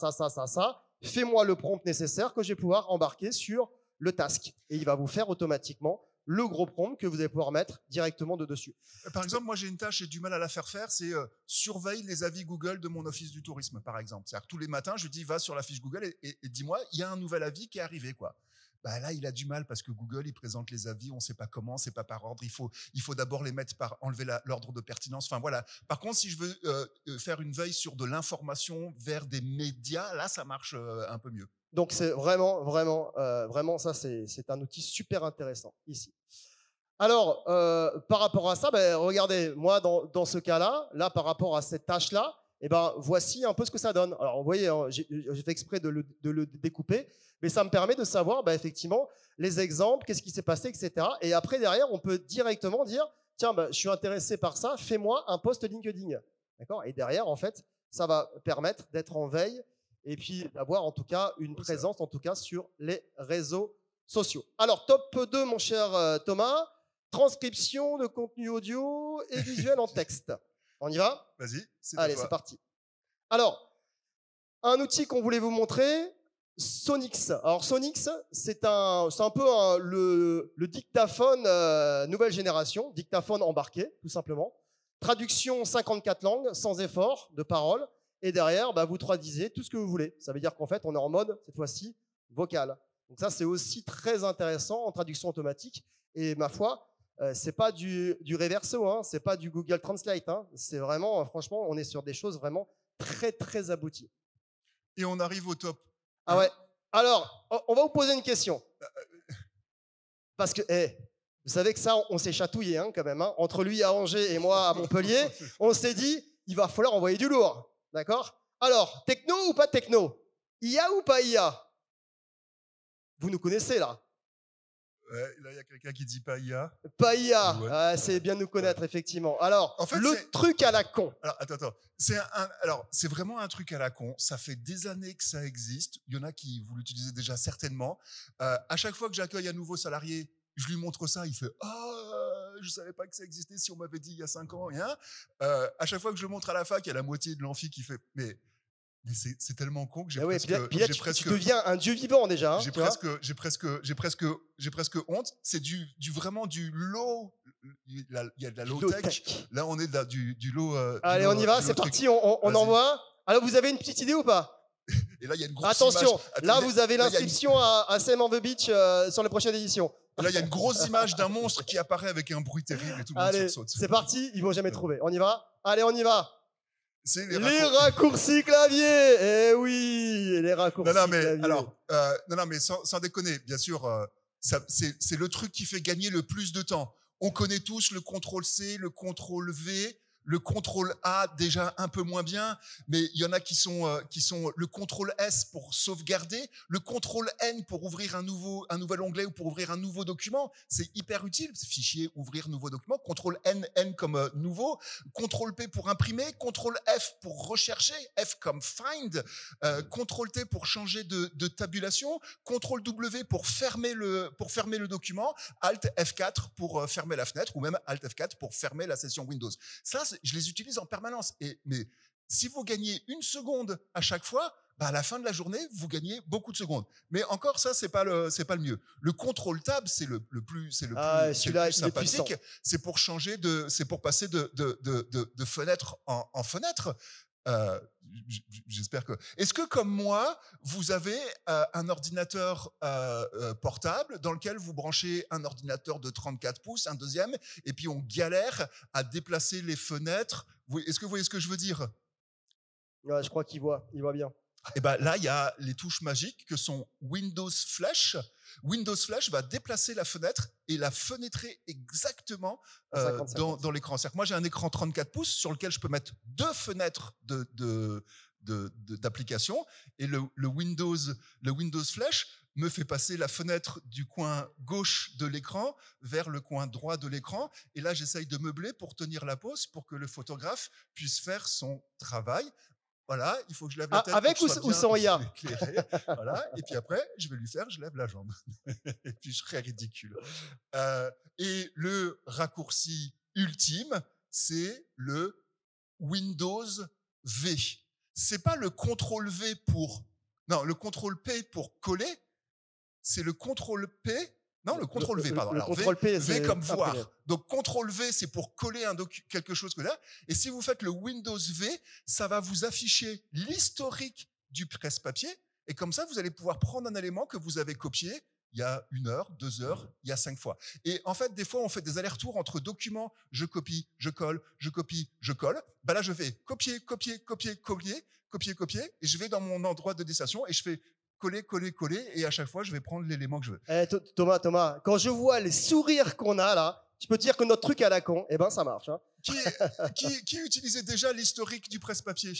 Fais-moi le prompt nécessaire que je vais pouvoir embarquer sur le task. Et il va vous faire automatiquement le gros prompt que vous allez pouvoir mettre directement de dessus. Par exemple, moi j'ai une tâche, j'ai du mal à la faire faire, c'est surveille les avis Google de mon office du tourisme, par exemple. C'est-à-dire que tous les matins, je dis va sur la fiche Google et dis-moi, il y a un nouvel avis qui est arrivé, quoi. Là, il a du mal parce que Google, il présente les avis, on ne sait pas comment, c'est pas par ordre. Il faut d'abord les mettre par enlever l'ordre de pertinence. Enfin voilà. Par contre, si je veux faire une veille sur de l'information vers des médias, là, ça marche un peu mieux. Donc c'est vraiment ça, c'est un outil super intéressant ici. Alors, par rapport à ça, regardez, moi dans ce cas-là, par rapport à cette tâche-là, voici un peu ce que ça donne. Alors, vous voyez, hein, j'ai fait exprès de le découper, mais ça me permet de savoir, effectivement, les exemples, qu'est-ce qui s'est passé, etc. Et après, derrière, on peut directement dire, tiens, je suis intéressé par ça, fais-moi un post LinkedIn. D'accord ? Et derrière, en fait, ça va permettre d'être en veille et puis d'avoir, en tout cas, une présence, en tout cas, sur les réseaux sociaux. Alors, top 2, mon cher Thomas, transcription de contenu audio et visuel en texte. On y va? Vas-y, c'est Allez, c'est parti. Alors, un outil qu'on voulait vous montrer, Sonix. Alors, Sonix, c'est un peu le dictaphone nouvelle génération, dictaphone embarqué, tout simplement. Traduction 54 langues, sans effort de parole. Et derrière, vous traduisez tout ce que vous voulez. Ça veut dire qu'en fait, on est en mode, cette fois-ci, vocal. Donc ça, c'est aussi très intéressant en traduction automatique. Et ma foi, c'est pas du reverso, hein, c'est pas du Google Translate. Hein, c'est vraiment, franchement, on est sur des choses vraiment très, très abouties. Et on arrive au top. Ah ouais. Alors, on va vous poser une question. Parce que, vous savez que ça, on s'est chatouillé hein, quand même. Hein. Entre lui à Angers et moi à Montpellier, on s'est dit, il va falloir envoyer du lourd. D'accord? Alors, techno ou pas techno? IA ou pas IA? Vous nous connaissez là. Ouais, là, il y a quelqu'un qui dit pas IA. Pas IA. Ouais. Ah, c'est bien nous connaître, effectivement. Alors, en fait, le truc à la con. Alors, attends. C'est vraiment un truc à la con. Ça fait des années que ça existe. Il y en a qui vous l'utilisez déjà certainement. À chaque fois que j'accueille un nouveau salarié, je lui montre ça. Il fait « Ah, je savais pas que ça existait si on m'avait dit il y a 5 ans. » À chaque fois que je le montre à la fac, il y a la moitié de l'amphi qui fait « Mais c'est tellement con que j'ai presque... » tu deviens un dieu vivant déjà. Hein, j'ai presque honte. C'est vraiment du low. Il y a de la low tech. Là, on est du low. Allez, on y va. C'est parti. On envoie. Alors, vous avez une petite idée ou pas? Et là, il y a une grosse Attention. image. Là, vous avez l'inscription à Sam on the Beach sur les prochaines éditions. Et là, il y a une grosse image d'un monstre qui apparaît avec un bruit terrible et tout le monde saute. C'est parti. Ils vont jamais trouver. On y va. Allez, on y va. C'est les raccourcis clavier. Eh oui, les raccourcis clavier. Alors, non, mais sans déconner, bien sûr, c'est le truc qui fait gagner le plus de temps. On connaît tous le CTRL-C, le CTRL-V, le CTRL-A déjà un peu moins bien, mais il y en a qui sont le CTRL-S pour sauvegarder, le CTRL-N pour ouvrir un nouvel onglet ou pour ouvrir un nouveau document. C'est hyper utile. Fichier, ouvrir nouveau document. CTRL-N, N comme nouveau. CTRL-P pour imprimer. CTRL-F pour rechercher. F comme find. CTRL-T pour changer de tabulation. CTRL-W pour fermer le document. Alt F4 pour fermer la fenêtre ou même Alt F4 pour fermer la session Windows. Ça, je les utilise en permanence. Mais si vous gagnez 1 seconde à chaque fois, à la fin de la journée, vous gagnez beaucoup de secondes. Mais encore, ça, c'est pas le mieux. Le contrôle tab, c'est le plus sympathique. C'est pour passer de fenêtre en fenêtre. J'espère que. Est-ce que, comme moi, vous avez un ordinateur portable dans lequel vous branchez un ordinateur de 34 pouces, un deuxième, et puis on galère à déplacer les fenêtres? Est-ce que vous voyez ce que je veux dire? Ouais, je crois qu'il voit bien. Et là, il y a les touches magiques que sont Windows Flash. Windows Flash va déplacer la fenêtre et la fenêtrer exactement dans l'écran. C'est-à-dire que moi, j'ai un écran 34 pouces sur lequel je peux mettre 2 fenêtres d'application, et le Windows Flash me fait passer la fenêtre du coin gauche de l'écran vers le coin droit de l'écran. Et là, j'essaye de meubler pour tenir la pause pour que le photographe puisse faire son travail. Voilà, il faut que je lève la tête. Avec ou sans IA? Voilà, et puis après, je vais lui faire, je lève la jambe. Et puis je serai ridicule. Et le raccourci ultime, c'est le Windows V. C'est pas le CTRL-V le CTRL-P pour coller, c'est le CTRL-P. Non, le CTRL-V, pardon. Le CTRL-P, V comme voir. Donc, CTRL-V, c'est pour coller quelque chose que là. Et si vous faites le Windows V, ça va vous afficher l'historique du presse-papier. Et comme ça, vous allez pouvoir prendre un élément que vous avez copié il y a 1 heure, 2 heures, il y a 5 fois. Et en fait, des fois, on fait des allers-retours entre documents. Je copie, je colle, je copie, je colle. Là, je fais copier, copier, copier, copier, copier, copier. Et je vais dans mon endroit de destination et je fais coller, coller, coller, et à chaque fois, je vais prendre l'élément que je veux. Thomas, quand je vois les sourires qu'on a là, je peux te dire que notre truc à la con, ça marche. Hein. Qui utilisait déjà l'historique du presse-papier?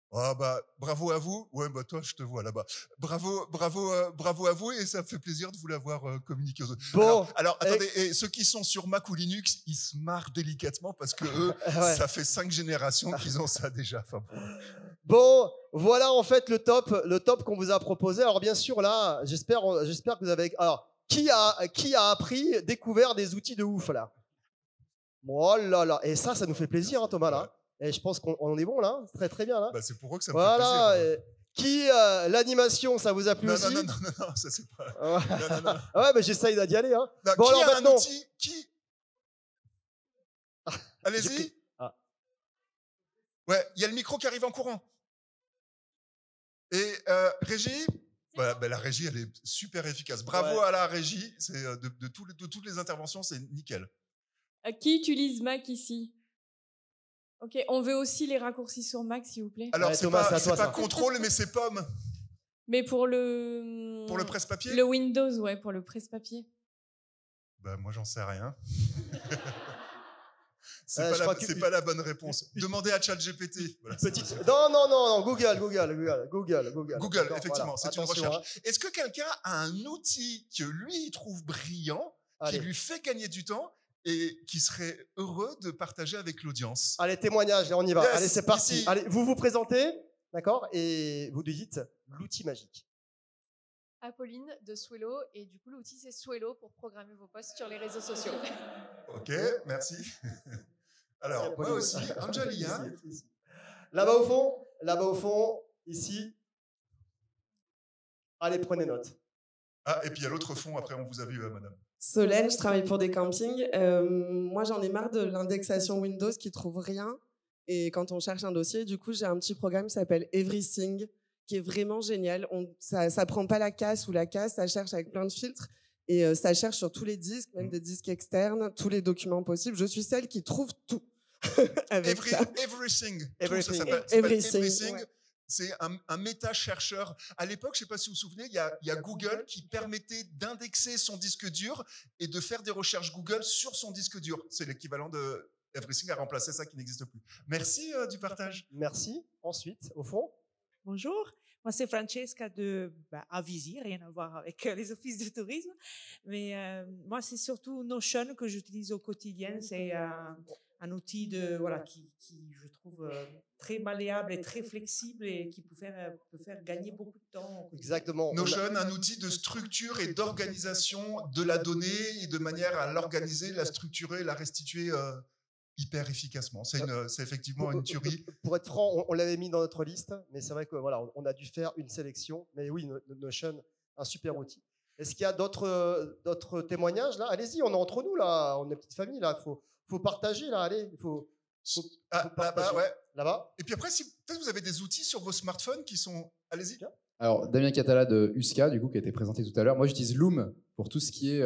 Bravo à vous. Ouais, toi, je te vois là-bas. Bravo à vous, et ça me fait plaisir de vous l'avoir communiqué aux autres. Bon. Alors attendez, et ceux qui sont sur Mac ou Linux, ils se marrent délicatement parce que eux, ça fait 5 générations qu'ils ont ça déjà. Enfin, bon, voilà en fait le top qu'on vous a proposé. Alors bien sûr là, j'espère que vous avez. Alors qui a découvert des outils de ouf là? Oh là là. Et ça nous fait plaisir, hein, Thomas, là. Et je pense qu'on est bon, là. Très, très bien, là. Bah, c'est pour eux que ça me fait plaisir. Voilà. Qui, l'animation, ça vous a plu aussi? Non, ça c'est pas... non. Ouais, mais j'essaye d'y aller, hein. Non, bon, qui alors a maintenant... un outil? Qui? Allez-y. Ouais, il y a le micro qui arrive en courant. Et régie? Voilà, bah, la régie, elle est super efficace. Bravo à la régie. C'est de toutes les interventions, c'est nickel. Qui utilise Mac ici? Ok, on veut aussi les raccourcis sur Mac, s'il vous plaît. Alors, c'est pas contrôle, mais c'est pomme. Mais pour le... Pour le presse-papier? Le Windows, ouais, pour le presse-papipier. Bah, moi, j'en sais rien. C'est pas la bonne réponse. Demandez à ChatGPT. Voilà, non, Google. Google, effectivement, c'est une recherche. Est-ce que quelqu'un a un outil que lui trouve brillant, qui lui fait gagner du temps et qui serait heureux de partager avec l'audience? Allez, témoignage, on y va. Yes, allez, c'est parti. ici. Allez, vous vous présentez, d'accord? Et vous dites l'outil magique. Apolline de Swello, et du coup l'outil c'est Swello pour programmer vos posts sur les réseaux sociaux. Ok, merci. Alors, moi aussi, Angelia. Là-bas au fond, ici. Allez, prenez note. Ah, et puis à l'autre fond, après on vous a vu, madame. Solène, je travaille pour des campings. Moi, j'en ai marre de l'indexation Windows qui trouve rien. Et quand on cherche un dossier, du coup, j'ai un petit programme qui s'appelle Everything, qui est vraiment génial. Ça prend pas la casse ou la casse, ça cherche avec plein de filtres. Et ça cherche sur tous les disques, même des disques externes, tous les documents possibles. Je suis celle qui trouve tout. Everything. Ça s'appelle Everything. Ouais. C'est un méta-chercheur. À l'époque, je ne sais pas si vous vous souvenez, il y a Google qui permettait d'indexer son disque dur et de faire des recherches Google sur son disque dur. C'est l'équivalent de Everything a remplacé ça qui n'existe plus. Merci du partage. Merci. Ensuite, au fond. Bonjour, moi c'est Francesca de Avisi, rien à voir avec les offices de tourisme. Mais moi, c'est surtout Notion que j'utilise au quotidien. C'est un outil qui je trouve très malléable et très flexible et qui peut faire gagner beaucoup de temps. Exactement. Notion, un outil de structure et d'organisation de la donnée et de manière à l'organiser, la structurer, la restituer hyper efficacement. C'est effectivement une tuerie. Pour être franc, on l'avait mis dans notre liste, mais c'est vrai que voilà, on a dû faire une sélection. Mais oui, Notion, un super outil. Est-ce qu'il y a d'autres témoignages là? Allez-y, on est entre nous là, on est une petite famille là. Faut partager là, allez, il faut là-bas, ouais. Là-bas. Et puis après, si peut-être vous avez des outils sur vos smartphones qui sont... Allez-y. Alors, Damien Catala de USCA, du coup, qui a été présenté tout à l'heure. Moi, j'utilise Loom pour tout ce qui est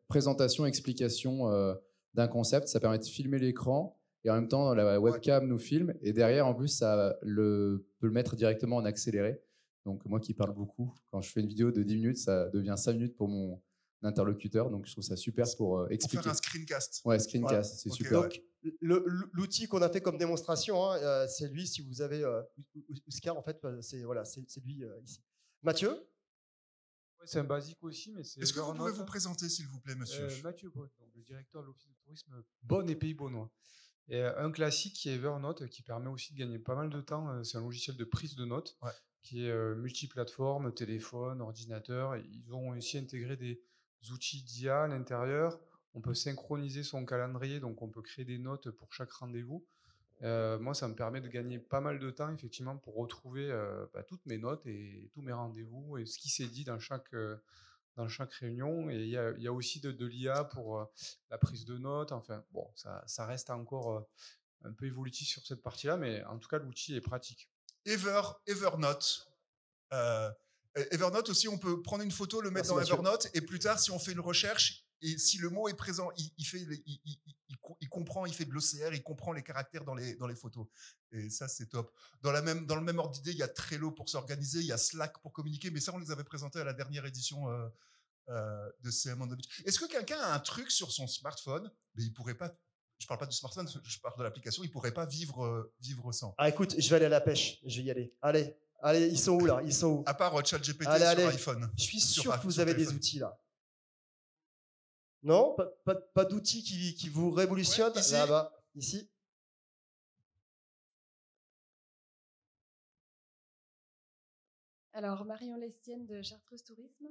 présentation, explication d'un concept. Ça permet de filmer l'écran et en même temps, la webcam nous filme. Et derrière, en plus, ça peut le mettre directement en accéléré. Donc, moi qui parle beaucoup, quand je fais une vidéo de 10 minutes, ça devient 5 minutes pour mon interlocuteur. Donc, je trouve ça super pour expliquer. Pour faire un screencast. Ouais, screencast, c'est super. Donc, l'outil qu'on a fait comme démonstration, hein, c'est lui. Si vous avez Oscar, en fait, c'est lui ici. Mathieu? Ouais, c'est un basique aussi, mais c'est... Est-ce que vous pouvez vous présenter, s'il vous plaît, monsieur? Mathieu Bonne, donc le directeur de l'Office de tourisme Bonne et Pays Beaunois. Et un classique qui est Evernote, qui permet aussi de gagner pas mal de temps. C'est un logiciel de prise de notes qui est multiplateforme, téléphone, ordinateur. Ils ont aussi intégré des outils d'IA à l'intérieur. On peut synchroniser son calendrier, donc on peut créer des notes pour chaque rendez-vous. Moi, ça me permet de gagner pas mal de temps, effectivement, pour retrouver toutes mes notes et tous mes rendez-vous et ce qui s'est dit dans chaque réunion. Et il y a aussi de l'IA pour la prise de notes. Enfin, bon, ça reste encore un peu évolutif sur cette partie-là, mais en tout cas, l'outil est pratique. Evernote. Evernote aussi, on peut prendre une photo, le mettre dans Evernote, et plus tard, si on fait une recherche, et si le mot est présent, il comprend, il fait de l'OCR, il comprend les caractères dans les photos. Et ça, c'est top. Dans le même ordre d'idée, il y a Trello pour s'organiser, il y a Slack pour communiquer, mais ça, on les avait présentés à la dernière édition de CM on the Beach. Est-ce que quelqu'un a un truc sur son smartphone, mais il pourrait pas... Je parle pas du smartphone, je parle de l'application, il pourrait pas vivre sans. Ah, écoute, je vais aller à la pêche, je vais y aller. Allez, ils sont où là? Ils sont où? À part ChatGPT sur iPhone. Je suis sûr que vous avez des outils là. Non? Pas d'outils qui vous révolutionnent là-bas? Ici? Alors, Marion Lestienne de Chartreuse Tourisme.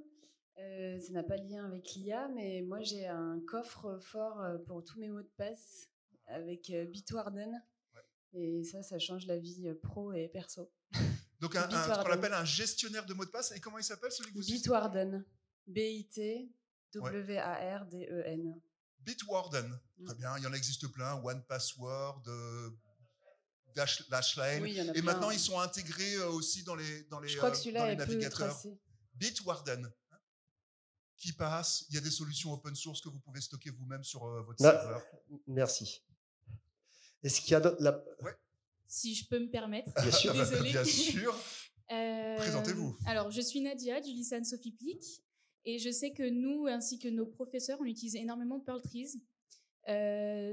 Ça n'a pas de lien avec l'IA, mais moi j'ai un coffre-fort pour tous mes mots de passe avec Bitwarden. Et ça change la vie pro et perso. Donc ce qu'on appelle un gestionnaire de mots de passe. Et comment il s'appelle celui que vous utilisez ? Bitwarden. Bitwarden. Bitwarden. Très bien, il y en existe plein. One Password, Dashlane. Oui, et maintenant, ils sont intégrés aussi dans les Je crois que celui-là est navigateurs. peu tracé. Bitwarden. Qui passe. Il y a des solutions open source que vous pouvez stocker vous-même sur votre serveur. Merci. Est-ce qu'il y a d'autres... Si je peux me permettre. Bien sûr. Désolée. Bien sûr. Présentez-vous. Alors, je suis Nadia du lycée Anne-Sophie Plick et je sais que nous, ainsi que nos professeurs, on utilise énormément Perl Trees.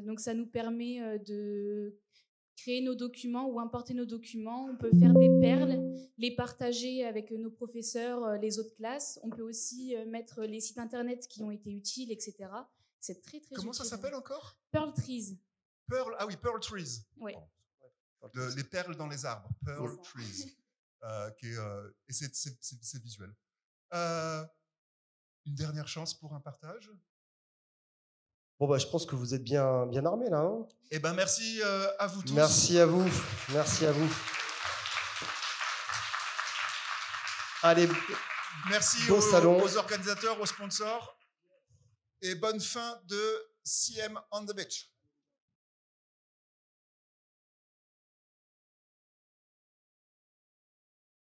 Donc, ça nous permet de créer nos documents ou importer nos documents. On peut faire des perles, les partager avec nos professeurs, les autres classes. On peut aussi mettre les sites internet qui ont été utiles, etc. C'est très, très Comment utile. ça s'appelle encore ? Perl Trees. Ah oui, Perl Trees. Oui. Les perles dans les arbres. Perl Trees. Et c'est visuel. Une dernière chance pour un partage ? Bon, je pense que vous êtes bien armés là. Hein, eh ben, merci à vous tous. Merci à vous. Merci à vous. Allez, merci aux organisateurs, aux sponsors. Et bonne fin de CM on the Beach.